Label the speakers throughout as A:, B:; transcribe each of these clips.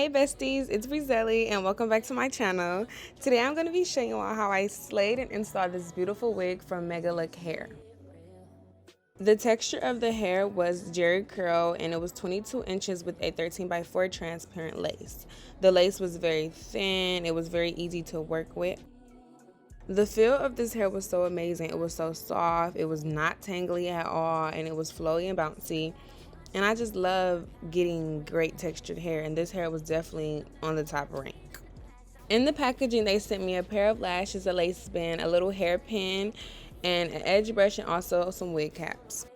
A: Hey besties, it's Brezelly and welcome back to my channel. Today I'm going to be showing you all how I slayed and installed this beautiful wig from Megalook hair. The texture of the hair was jerry curl and it was 22 inches with a 13 by 4 transparent lace. The lace was very thin, it was very easy to work with. The feel of this hair was so amazing. It was so soft, it was not tangly at all, and it was flowy and bouncy. And I just love getting great textured hair, and this hair was definitely on the top rank. In the packaging, they sent me a pair of lashes, a lace band, a little hairpin, and an edge brush, and also some wig caps.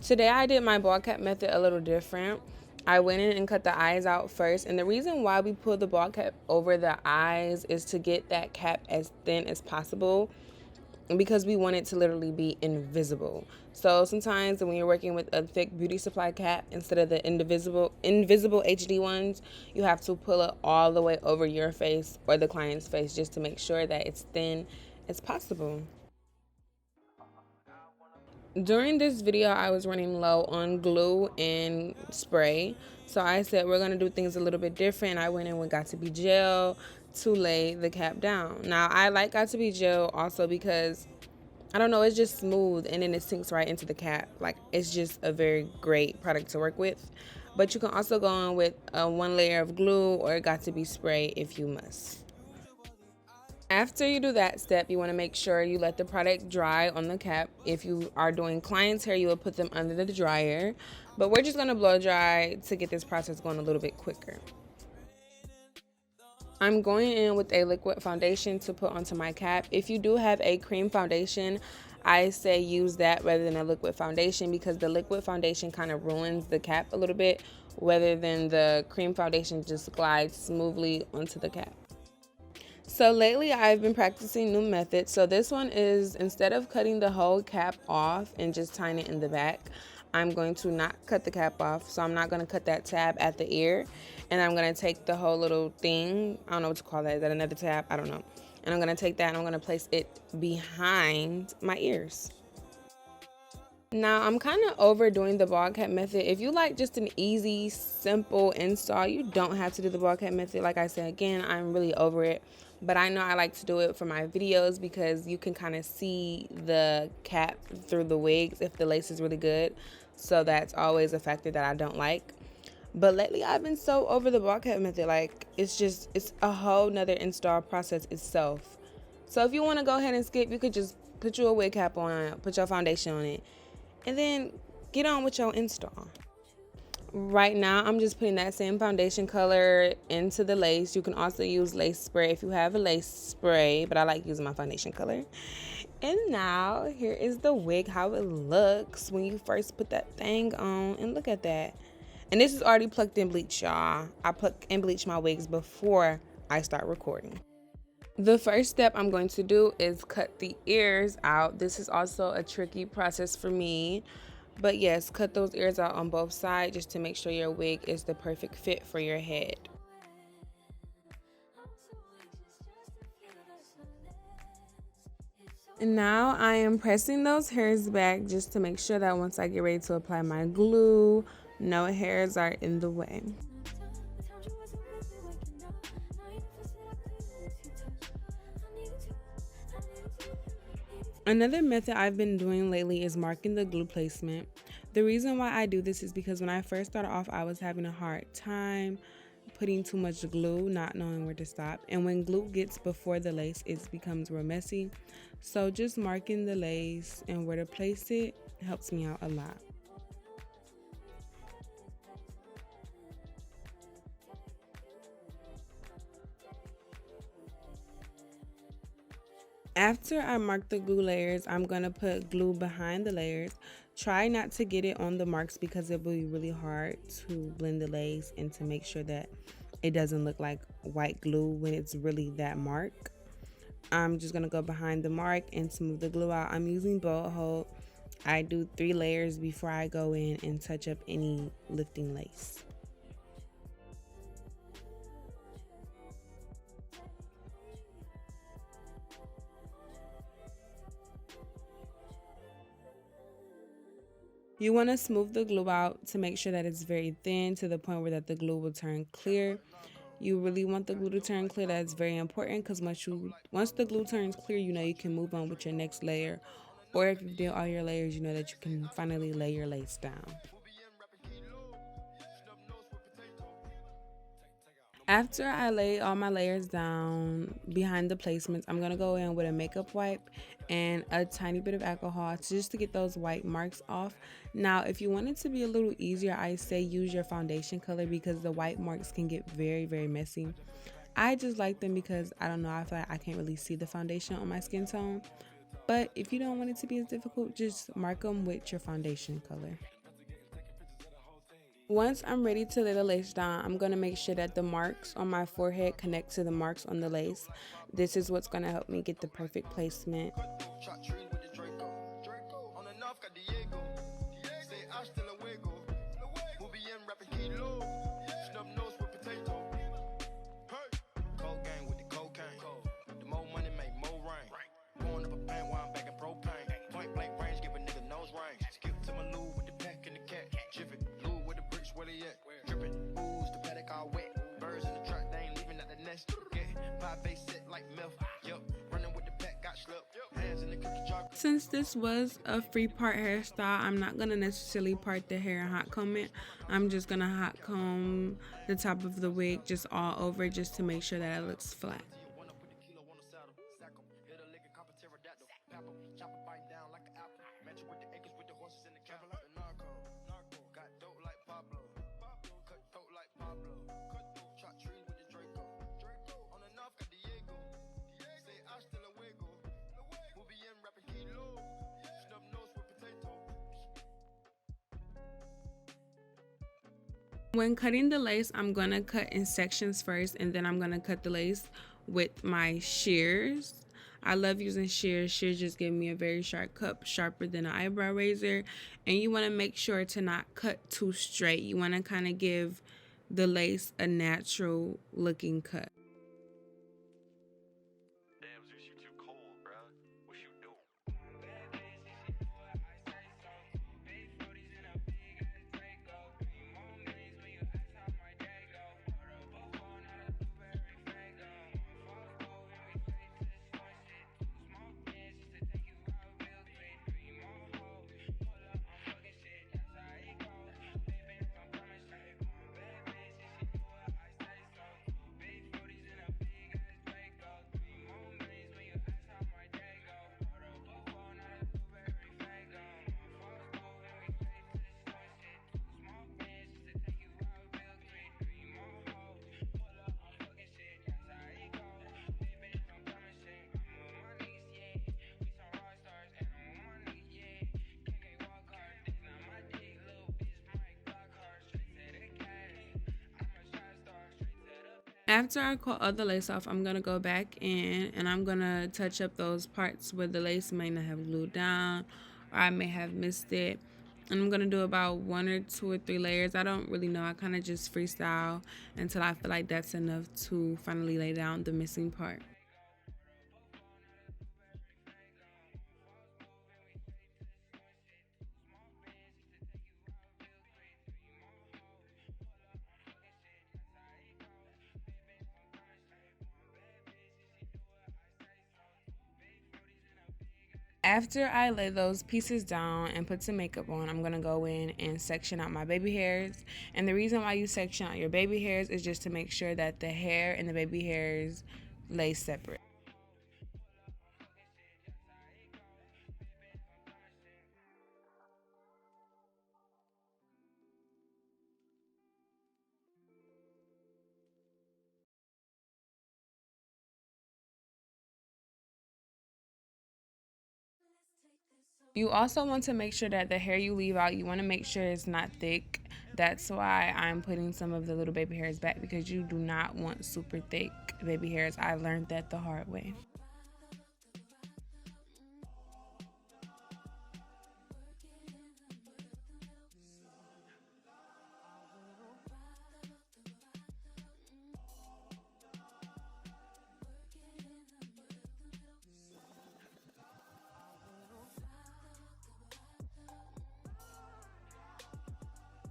A: Today I did my ball cap method a little different. I went in and cut the eyes out first, and the reason why we put the ball cap over the eyes is to get that cap as thin as possible, because we want it to literally be invisible. So sometimes when you're working with a thick beauty supply cap, instead of the invisible HD ones, you have to pull it all the way over your face or the client's face just to make sure that it's thin as possible. During this video, I was running low on glue and spray, so I said we're gonna do things a little bit different. I went in with Got To Be Gel to lay the cap down. Now I like Got To Be Gel also because I don't know, it's just smooth and then it sinks right into the cap. Like, it's just a very great product to work with. But you can also go in with one layer of glue or Got To Be spray if you must. After you do that step, you want to make sure you let the product dry on the cap. If you are doing client's hair, you will put them under the dryer. But we're just going to blow dry to get this process going a little bit quicker. I'm going in with a liquid foundation to put onto my cap. If you do have a cream foundation, I say use that rather than a liquid foundation, because the liquid foundation kind of ruins the cap a little bit, rather than the cream foundation just glides smoothly onto the cap. So lately I've been practicing new methods. So this one is, instead of cutting the whole cap off and just tying it in the back, I'm going to not cut the cap off. So I'm not going to cut that tab at the ear, and I'm going to take the whole little thing, I don't know what to call that, is that another tab? I don't know. And I'm going to take that and I'm going to place it behind my ears. Now I'm kind of overdoing the ball cap method. If you like just an easy, simple install, you don't have to do the ball cap method. Like I said, again, I'm really over it. But I know I like to do it for my videos because you can kind of see the cap through the wigs if the lace is really good. So that's always a factor that I don't like. But lately I've been so over the ball cap method. Like, it's a whole nother install process itself. So if you want to go ahead and skip, you could just put your wig cap on, put your foundation on it, and then get on with your install. Right now I'm just putting that same foundation color into the lace. You can also use lace spray if you have a lace spray, but I like using my foundation color. And now here is the wig, how it looks when you first put that thing on. And look at that. And this is already plucked and bleached, y'all. I pluck and bleach my wigs before I start recording. The first step I'm going to do is cut the ears out. This is also a tricky process for me. But yes, cut those ears out on both sides just to make sure your wig is the perfect fit for your head. And now I am pressing those hairs back just to make sure that once I get ready to apply my glue, no hairs are in the way. Another method I've been doing lately is marking the glue placement. The reason why I do this is because when I first started off, I was having a hard time putting too much glue, not knowing where to stop. And when glue gets before the lace, it becomes real messy. So just marking the lace and where to place it helps me out a lot. After I mark the glue layers, I'm going to put glue behind the layers. Try not to get it on the marks because it will be really hard to blend the lace and to make sure that it doesn't look like white glue when it's really that mark. I'm just going to go behind the mark and smooth the glue out. I'm using boldhold. I do 3 layers before I go in and touch up any lifting lace. You want to smooth the glue out to make sure that it's very thin to the point where that the glue will turn clear. You really want the glue to turn clear. That's very important because once the glue turns clear, you know you can move on with your next layer. Or if you've done all your layers, you know that you can finally lay your lace down. After I lay all my layers down behind the placements, I'm going to go in with a makeup wipe and a tiny bit of alcohol just to get those white marks off. Now, if you want it to be a little easier, I say use your foundation color because the white marks can get very, very messy. I just like them because, I don't know, I feel like I can't really see the foundation on my skin tone. But if you don't want it to be as difficult, just mark them with your foundation color. Once I'm ready to lay the lace down, I'm going to make sure that the marks on my forehead connect to the marks on the lace. This is what's going to help me get the perfect placement. Since this was a free part hairstyle, I'm not going to necessarily part the hair and hot comb it. I'm just going to hot comb the top of the wig just all over just to make sure that it looks flat. When cutting the lace, I'm going to cut in sections first, and then I'm going to cut the lace with my shears. I love using shears. Shears just give me a very sharp cut, sharper than an eyebrow razor. And you want to make sure to not cut too straight. You want to kind of give the lace a natural looking cut. After I cut all the lace off, I'm going to go back in and I'm going to touch up those parts where the lace may not have glued down or I may have missed it. And I'm going to do about 1 or 2 or 3 layers. I don't really know. I kind of just freestyle until I feel like that's enough to finally lay down the missing part. After I lay those pieces down and put some makeup on, I'm going to go in and section out my baby hairs. And the reason why you section out your baby hairs is just to make sure that the hair and the baby hairs lay separate. You also want to make sure that the hair you leave out, you want to make sure it's not thick. That's why I'm putting some of the little baby hairs back because you do not want super thick baby hairs. I learned that the hard way.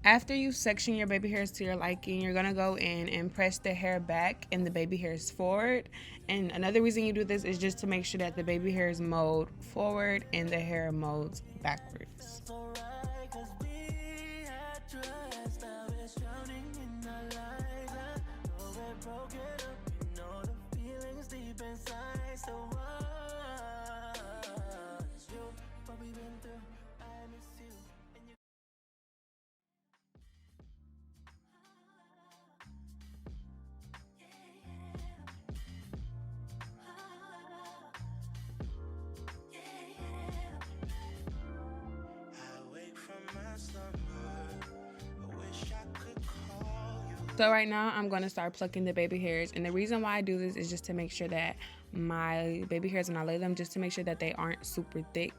A: After you section your baby hairs to your liking, you're gonna go in and press the hair back and the baby hairs forward. And another reason you do this is just to make sure that the baby hairs mold forward and the hair molds backwards. So right now I'm going to start plucking the baby hairs, and the reason why I do this is just to make sure that my baby hairs, when I lay them, just to make sure that they aren't super thick.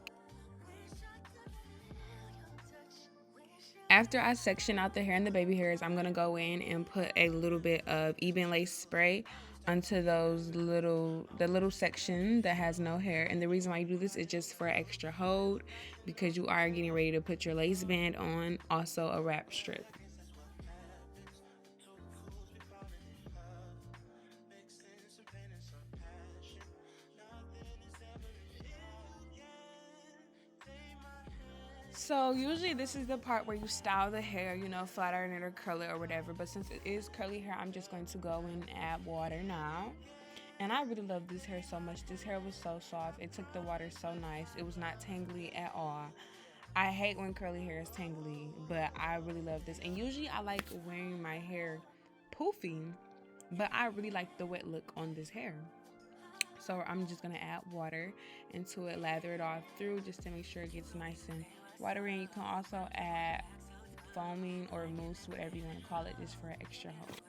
A: After I section out the hair and the baby hairs, I'm going to go in and put a little bit of even lace spray onto the little section that has no hair. And the reason why you do this is just for extra hold, because you are getting ready to put your lace band on, also a wrap strip. So usually this is the part where you style the hair, you know, flat iron it or curl it or whatever. But since it is curly hair, I'm just going to go and add water now. And I really love this hair so much. This hair was so soft. It took the water so nice. It was not tangly at all. I hate when curly hair is tangly, but I really love this. And usually I like wearing my hair poofy, but I really like the wet look on this hair. So I'm just gonna add water into it, lather it all through just to make sure it gets nice and watery. And you can also add foaming or mousse, whatever you want to call it, just for extra hold.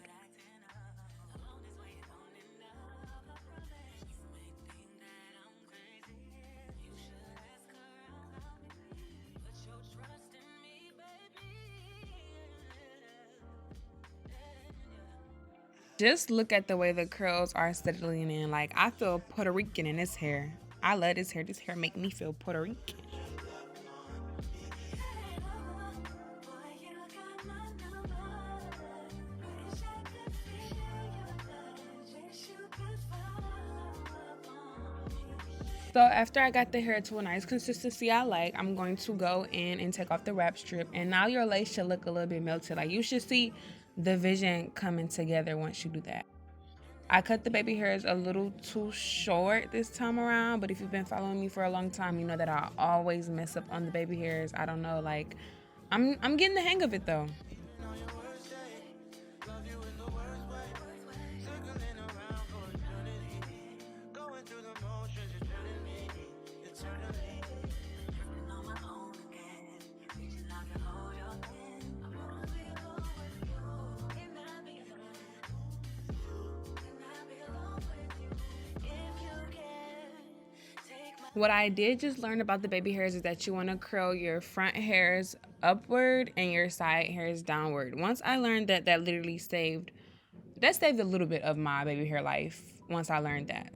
A: Just look at the way the curls are settling in. Like, I feel Puerto Rican in this hair. I love this hair. This hair make me feel Puerto Rican. So after I got the hair to a nice consistency I like, I'm going to go in and take off the wrap strip. And now your lace should look a little bit melted. Like, you should see the vision coming together once you do that. I cut the baby hairs a little too short this time around, but if you've been following me for a long time, you know that I always mess up on the baby hairs. I don't know, like, I'm getting the hang of it though. What I did just learn about the baby hairs is that you want to curl your front hairs upward and your side hairs downward. Once I learned that, that literally saved a little bit of my baby hair life once I learned that.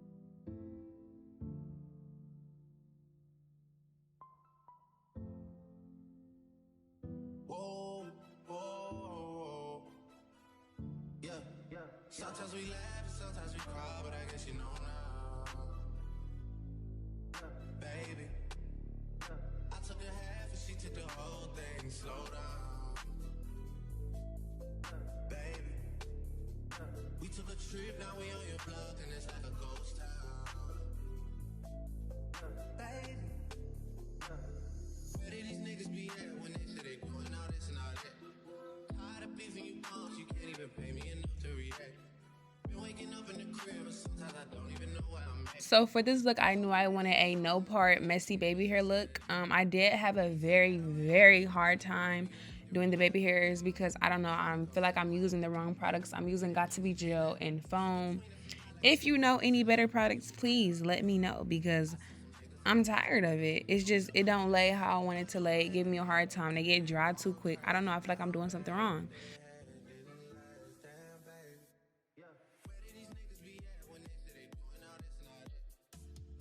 A: Whoa, whoa, yeah. Sometimes we laugh, sometimes we cry, but I guess you know now. Baby, I took a half and she took the whole thing. Slow down, baby. We took a trip, now we on your block and it's like a ghost town. Baby, where did these niggas be at when they say they doing all this and all that? Tired of beefing you punks, you can't even pay me enough to react. So for this look, I knew I wanted a no part messy baby hair look. I did have a very hard time doing the baby hairs because I don't know, I feel like I'm using the wrong products. I'm using Got to Be Gel and foam. If you know any better products, please let me know because I'm tired of it. It's just, it don't lay how I want it to lay. It give me a hard time. They get dry too quick. I don't know, I feel like I'm doing something wrong.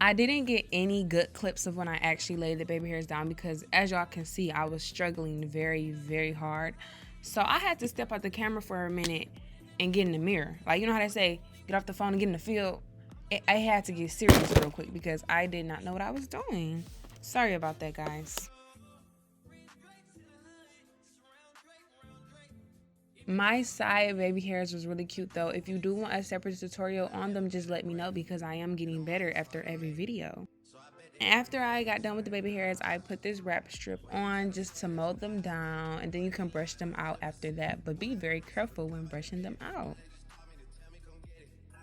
A: I didn't get any good clips of when I actually laid the baby hairs down because as y'all can see, I was struggling very hard. So I had to step out the camera for a minute and get in the mirror. Like, you know how they say, get off the phone and get in the field? I had to get serious real quick because I did not know what I was doing. Sorry about that, guys. My side baby hairs was really cute though. If you do want a separate tutorial on them, just let me know because I am getting better after every video. After I got done with the baby hairs, I put this wrap strip on just to mold them down, and then you can brush them out after that, but be very careful when brushing them out.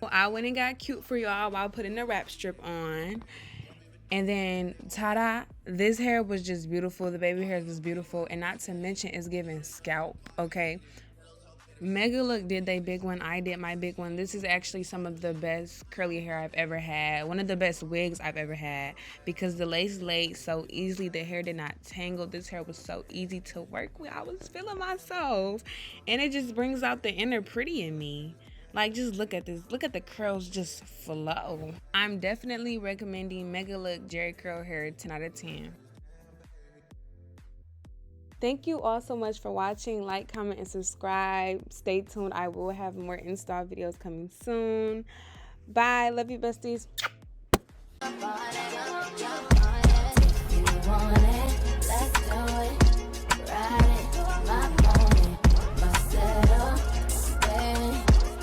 A: I went and got cute for y'all while putting the wrap strip on. And then, ta-da, this hair was just beautiful. The baby hairs was beautiful. And not to mention, it's giving scalp, okay? Megalook did their big one. I did my big one. This is actually some of the best curly hair I've ever had. One of the best wigs I've ever had because the lace laid so easily. The hair did not tangle. This hair was so easy to work with. I was feeling myself. And it just brings out the inner pretty in me. Like, just look at this. Look at the curls just flow. I'm definitely recommending Megalook Jerry Curl Hair 10 out of 10. Thank you all so much for watching. Like, comment, and subscribe. Stay tuned. I will have more install videos coming soon. Bye. Love you, besties.